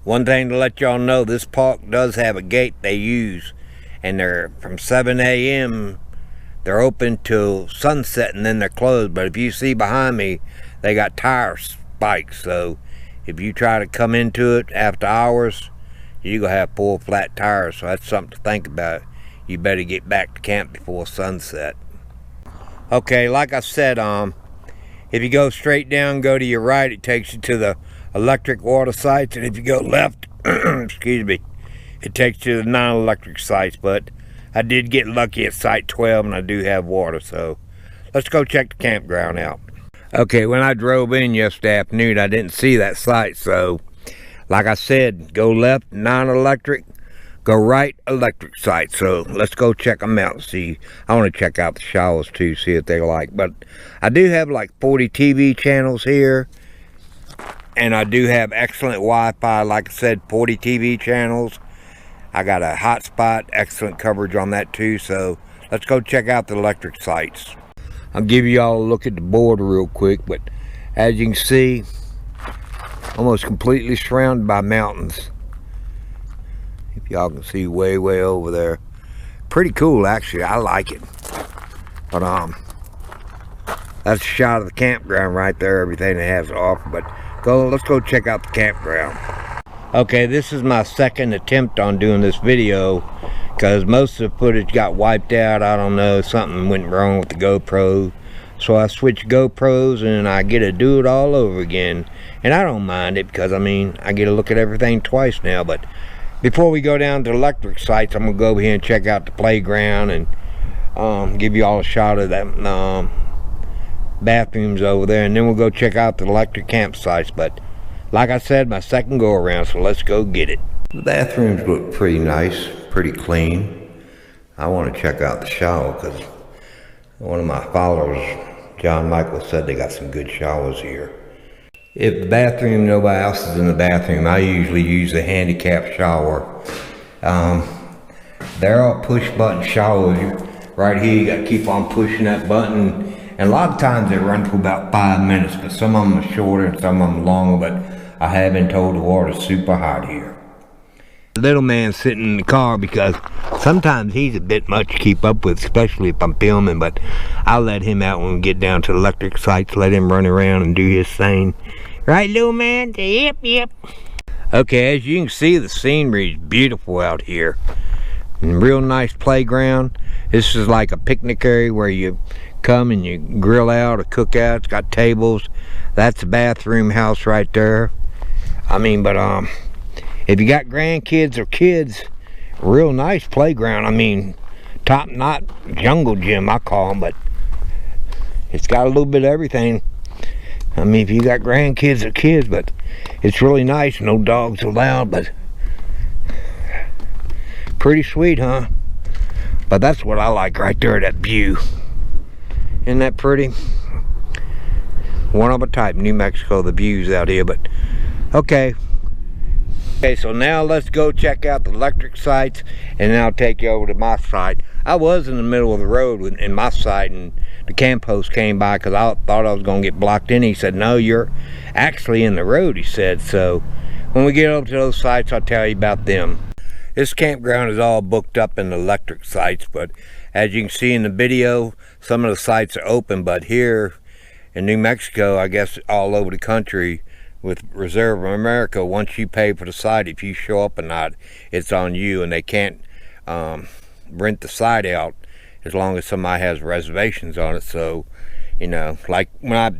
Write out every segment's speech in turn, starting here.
One thing to let y'all know, this park does have a gate they use, and they're from 7 a.m. they're open till sunset and then they're closed. But if you see behind me, they got tire spikes, so if you try to come into it after hours, you're gonna have full flat tires. So that's something to think about. You better get back to camp before sunset. Okay, like I said, if you go straight down, go to your right, it takes you to the electric water sites, and if you go left, excuse me, it takes you to the non-electric sites. But I did get lucky at site 12, and I do have water, so let's go check the campground out. Okay, when I drove in yesterday afternoon, I didn't see that site, so like I said, go left, non-electric, go right, electric site. So let's go check them out and see. I want to check out the showers too, see what they like. But I do have like 40 TV channels here, and I do have excellent Wi-Fi. Like I said, 40 TV channels. I got a hotspot, excellent coverage on that too. So let's go check out the electric sites. I'll give you all a look at the board real quick, but as you can see, almost completely surrounded by mountains. If y'all can see way over there. Pretty cool, actually. I like it. But that's a shot of the campground right there, everything it has to offer. But let's go check out the campground. Okay, this is my second attempt on doing this video, because most of the footage got wiped out. I don't know, something went wrong with the GoPro. So I switched GoPros and I get to do it all over again. And I don't mind it, because I mean, I get to look at everything twice now. But before we go down to electric sites, I'm gonna go over here and check out the playground and give you all a shot of that bathrooms over there, and then we'll go check out the electric campsites. But like I said, my second go around, so let's go get it. The bathrooms look pretty nice, pretty clean. I want to check out the shower, because one of my followers, John Michael, said they got some good showers here. If the bathroom, nobody else is in the bathroom, I usually use a handicap shower. They're all push button showers. Right here, you got to keep on pushing that button. And a lot of times they run for about 5 minutes, but some of them are shorter and some of them longer. But I have been told the water's super hot here. The little man sitting in the car, because sometimes he's a bit much to keep up with, especially if I'm filming. But I'll let him out when we get down to the electric sites, let him run around and do his thing. Right, little man? Yep. Okay, as you can see, the scenery is beautiful out here. And real nice playground. This is like a picnic area where you come and you grill out or cook out. It's got tables. That's the bathroom house right there. I mean, but if you got grandkids or kids, real nice playground. I mean, top notch jungle gym, I call them, but it's got a little bit of everything. I mean, if you got grandkids or kids, but it's really nice. No dogs allowed, but pretty sweet, huh? But that's what I like right there, that view. Isn't that pretty? One of a type, New Mexico, the views out here. But okay, so now let's go check out the electric sites, and then I'll take you over to my site. I was in the middle of the road in my site, and the camp host came by because I thought I was going to get blocked in. He said, no, you're actually in the road, he said. So when we get over to those sites, I'll tell you about them. This campground is all booked up in the electric sites, but as you can see in the video, some of the sites are open. But here in New Mexico, I guess all over the country, with Reserve America, once you pay for the site, if you show up or not, it's on you, and they can't rent the site out as long as somebody has reservations on it. So, you know, like when I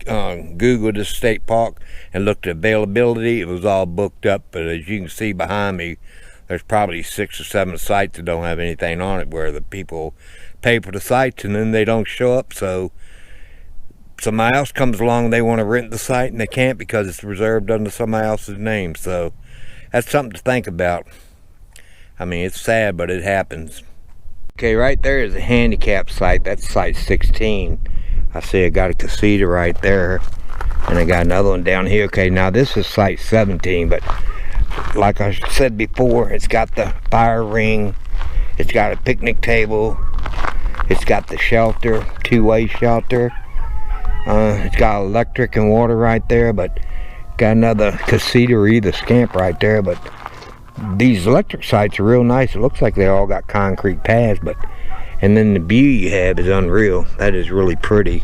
Googled the state park and looked at availability, it was all booked up. But as you can see behind me, there's probably 6 or 7 sites that don't have anything on it, where the people pay for the sites and then they don't show up. So somebody else comes along, they want to rent the site, and they can't because it's reserved under somebody else's name. So that's something to think about. I mean, it's sad, but it happens. Okay, right there is a handicap site. That's site 16. I see I got a casita right there, and I got another one down here. Okay, now this is site 17, but like I said before, it's got the fire ring, it's got a picnic table, it's got the shelter, two-way shelter. It's got electric and water right there, but Got another casita or either Scamp right there, but these electric sites are real nice. It looks like they all got concrete pads, and then the view you have is unreal. That is really pretty.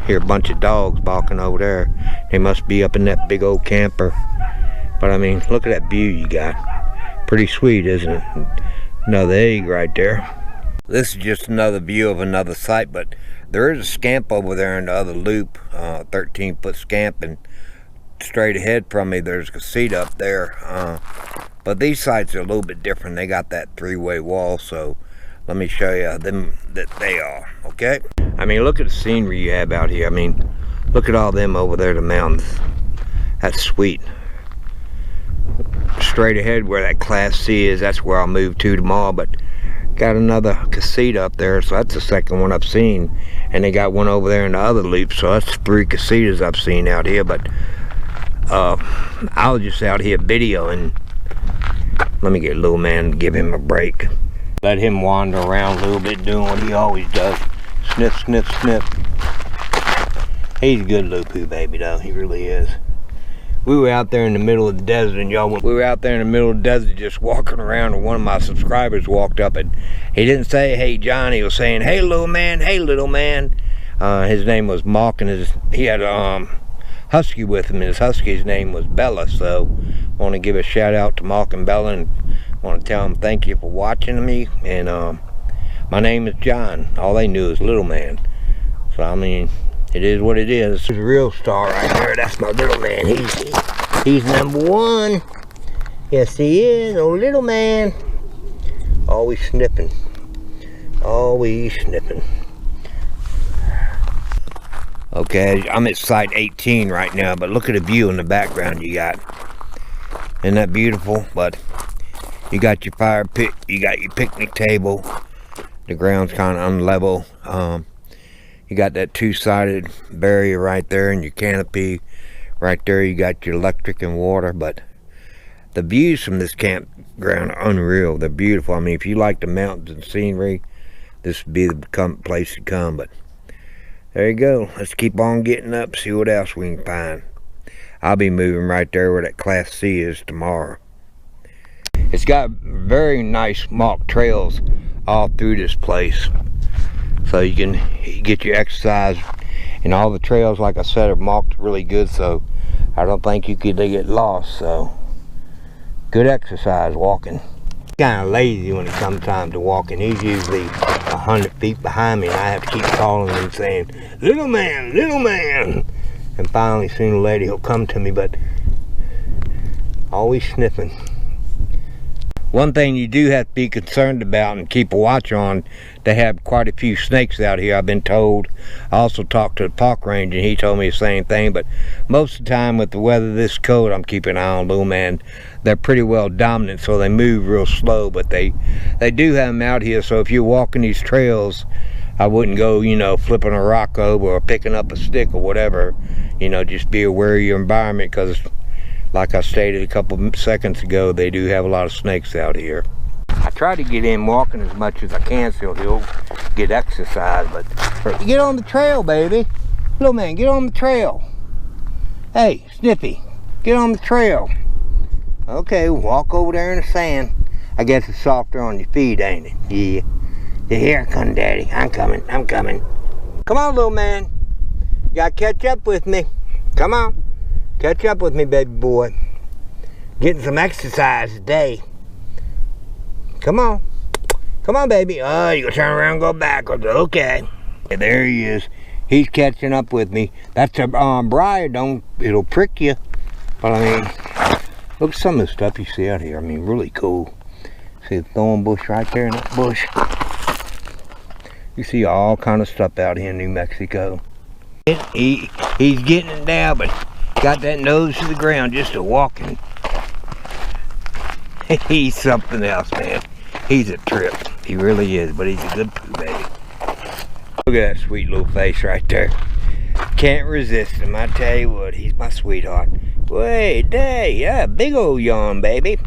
Hear a bunch of dogs barking over there. They must be up in that big old camper. But I mean, look at that view you got. Pretty sweet, isn't it? Another egg right there. This is just another view of another site, but there is a Scamp over there in the other loop, 13-foot Scamp, and straight ahead from me there's a casita up there. But these sites are a little bit different. They got that three-way wall, so let me show you them that they are, okay? I mean, look at the scenery you have out here. I mean, look at all them over there, the mountains. That's sweet. Straight ahead where that Class C is, that's where I'll move to tomorrow, but got another casita up there, so that's the second one I've seen. And they got one over there in the other loop, so that's 3 casitas I've seen out here. But I was just out here videoing. Let me get little man, give him a break. Let him wander around a little bit, doing what he always does. Sniff, sniff, sniff. He's a good little poo baby though, he really is. We were out there in the middle of the desert, and y'all, we were out there in the middle of the desert just walking around, and one of my subscribers walked up, and he didn't say, "Hey, John," he was saying, "Hey, little man, hey, little man." His name was Mark, and he had a husky with him, and his husky's name was Bella, so I want to give a shout out to Mark and Bella, and I want to tell them thank you for watching me, and my name is John. All they knew is little man, so I mean, it is what it is. There's a real star right there. That's my little man. He's number 1. Yes, he is. Oh, little man. Always snipping. Always snipping. Okay, I'm at site 18 right now, but look at the view in the background you got. Isn't that beautiful? But you got your fire pit. You got your picnic table. The ground's kind of unlevel. You got that 2-sided barrier right there, and your canopy right there. You got your electric and water, but the views from this campground are unreal. They're beautiful. I mean, if you like the mountains and scenery, this would be the place to come. But there you go. Let's keep on getting up, see what else we can find. I'll be moving right there where that Class C is tomorrow. It's got very nice marked trails all through this place, so you can get your exercise, and all the trails, like I said, are marked really good, so I don't think you could get lost. So good exercise walking. Kind of lazy when it comes time to walking. He's usually 100 feet behind me, and I have to keep calling him saying, "Little man, little man." And finally sooner or later he'll come to me, but always sniffing. One thing you do have to be concerned about and keep a watch on, they have quite a few snakes out here, I've been told. I also talked to the park ranger, and he told me the same thing, but most of the time with the weather this cold, I'm keeping an eye on little man. They're pretty well dominant, so they move real slow, but they do have them out here, so if you're walking these trails, I wouldn't go, you know, flipping a rock over or picking up a stick or whatever. You know, just be aware of your environment, because like I stated a couple seconds ago, they do have a lot of snakes out here. I try to get in walking as much as I can so he'll get exercise, but get on the trail, baby. Little man, get on the trail. Hey, Snippy, get on the trail. Okay, walk over there in the sand. I guess it's softer on your feet, ain't it? Yeah. Here I come, Daddy. I'm coming. I'm coming. Come on, little man. You gotta catch up with me. Come on. Catch up with me, baby boy. Getting some exercise today. Come on. Come on, baby. Oh, you gonna turn around and go backwards. Okay. There he is. He's catching up with me. That's a briar. It'll prick you. But I mean, look at some of the stuff you see out here. I mean, really cool. See the thorn bush right there in that bush. You see all kind of stuff out here in New Mexico. He's getting it down, but got that nose to the ground just a walking. He's something else, man. He's a trip. He really is, but he's a good poo baby. Look at that sweet little face right there. Can't resist him, I tell you what. He's my sweetheart. Wait, day, yeah, big old yawn, baby.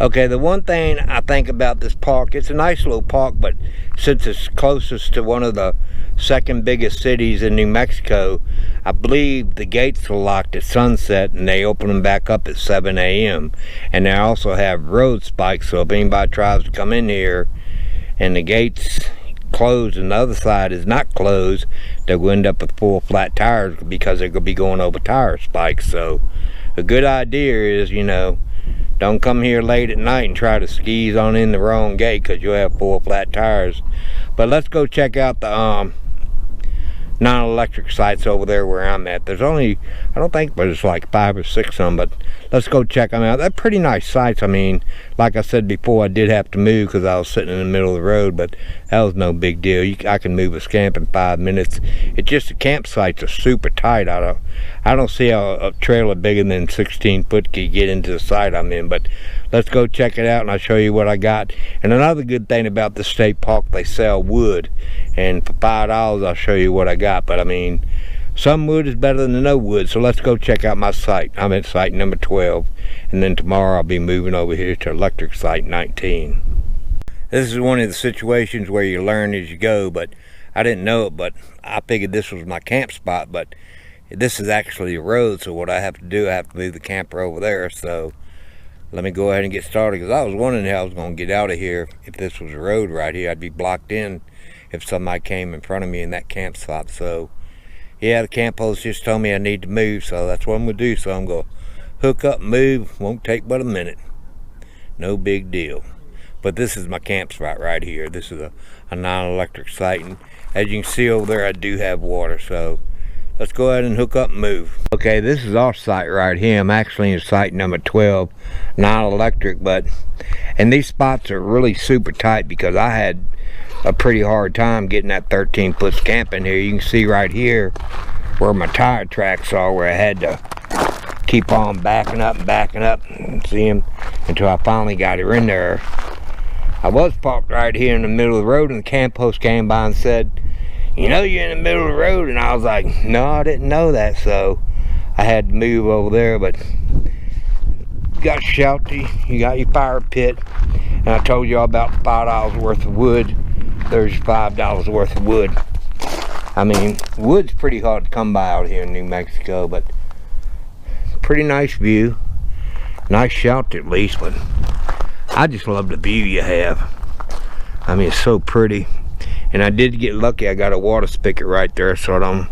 Okay, the one thing I think about this park, it's a nice little park, but since it's closest to one of the second biggest cities in New Mexico. I believe the gates are locked at sunset and they open them back up at 7 a.m. And they also have road spikes, so if anybody tries to come in here and the gates closed and the other side is not closed, they'll end up with full flat tires because they're going to be going over tire spikes. So a good idea is, you know, don't come here late at night and try to skis on in the wrong gate, because you'll have full flat tires. But let's go check out the non-electric sites over there where I'm at. There's only, I don't think there's like 5 or 6 of them, but let's go check them out. They're pretty nice sites. I mean, like I said before, I did have to move because I was sitting in the middle of the road, but that was no big deal. I can move a Scamp in 5 minutes. It's just the campsites are super tight. I don't see how a trailer bigger than 16 foot can get into the site I'm in, but let's go check it out and I'll show you what I got. And another good thing about the state park, they sell wood, and for $5 I'll show you what I got. But I mean, some wood is better than no wood, so let's go check out my site. I'm at site number 12, and then tomorrow I'll be moving over here to electric site 19. This is one of the situations where you learn as you go, but I didn't know it, but I figured this was my camp spot, but this is actually a road, so what I have to do, I have to move the camper over there. So let me go ahead and get started, because I was wondering how I was going to get out of here. If this was a road right here, I'd be blocked in if somebody came in front of me in that campsite. So yeah, the camp host just told me I need to move, so that's what I'm going to do. So I'm going to hook up and move. Won't take but a minute. No big deal. But this is my campsite right here. This is a non-electric site, and as you can see over there, I do have water. So let's go ahead and hook up and move. Okay, this is our site right here. I'm actually in site number 12, non-electric, and these spots are really super tight because I had a pretty hard time getting that 13-foot Scamp in here. You can see right here where my tire tracks are, where I had to keep on backing up and see them until I finally got her in there. I was parked right here in the middle of the road, and the camp host came by and said, "You know you're in the middle of the road," and I was like, "No, I didn't know that." So I had to move over there. But you got shelter, you got your fire pit, and I told you all about $5 worth of wood. There's $5 worth of wood. I mean, wood's pretty hard to come by out here in New Mexico, but pretty nice view. Nice shelter at least, but I just love the view you have. I mean, it's so pretty. And I did get lucky. I got a water spigot right there, so I don't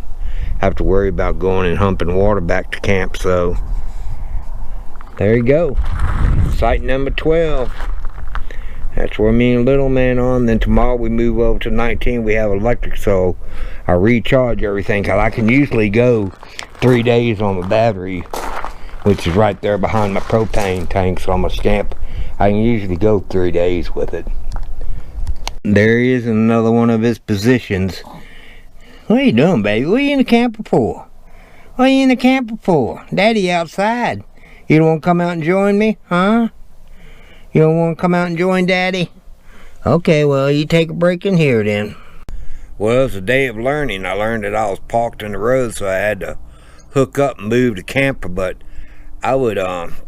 have to worry about going and humping water back to camp. So there you go. Site number 12. That's where me and little man on. Then tomorrow we move over to 19. We have electric, so I recharge everything, because I can usually go 3 days on the battery, which is right there behind my propane tank. So I'm a Scamp. I can usually go 3 days with it. There he is in another one of his positions. What are you doing, baby? What are you in the camper for? What are you in the camper for? Daddy outside. You don't want to come out and join me, huh? You don't want to come out and join Daddy? Okay, well, you take a break in here then. Well, it's a day of learning. I learned that I was parked in the road, so I had to hook up and move the camper. But I would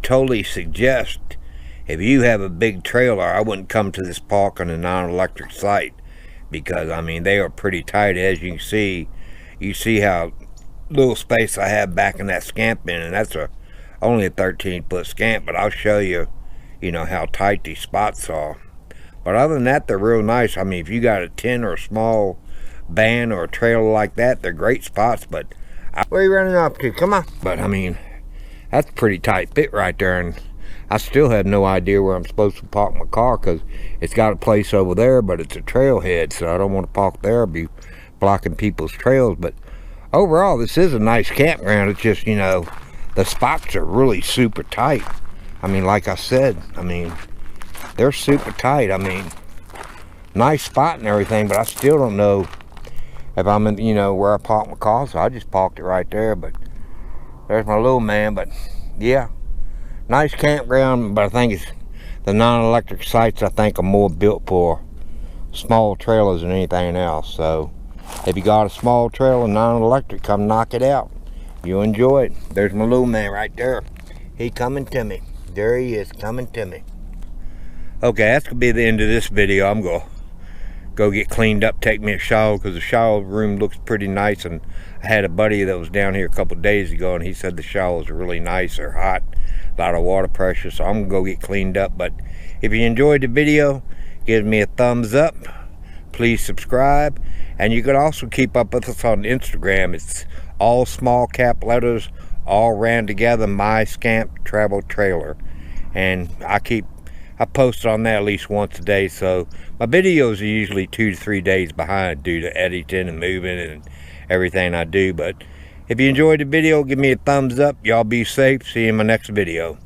totally suggest, if you have a big trailer, I wouldn't come to this park on a non-electric site, because I mean, they are pretty tight. As you can see, you see how little space I have back in that Scamp in, and that's only a 13-foot Scamp. But I'll show you, you know, how tight these spots are. But other than that, they're real nice. I mean, if you got a tent or a small van or a trailer like that, they're great spots. But where are you running up to? Come on. But I mean, that's a pretty tight fit right there, and I still have no idea where I'm supposed to park my car, because it's got a place over there, but it's a trailhead, so I don't want to park there, be blocking people's trails. But overall, this is a nice campground. It's just, you know, the spots are really super tight. I mean, like I said, I mean, they're super tight. I mean, nice spot and everything, but I still don't know if I'm in, you know, where I park my car, so I just parked it right there. But there's my little man. But yeah, nice campground, but I think it's the non-electric sites, I think, are more built for small trailers than anything else. So if you got a small trailer, non-electric, come knock it out. You'll enjoy it. There's my little man right there. He coming to me. There he is, coming to me. Okay, that's gonna be the end of this video. I'm gonna go get cleaned up, take me a shower, because the shower room looks pretty nice. And I had a buddy that was down here a couple days ago, and he said the showers are really nice. They're hot, a lot of water pressure, so I'm gonna go get cleaned up. But if you enjoyed the video, give me a thumbs up, please subscribe, and you can also keep up with us on Instagram. It's all small cap letters, all ran together, My Scamp Travel Trailer. And I post on that at least once a day, so my videos are usually 2 to 3 days behind due to editing and moving and everything I do. But if you enjoyed the video, give me a thumbs up. Y'all be safe. See you in my next video.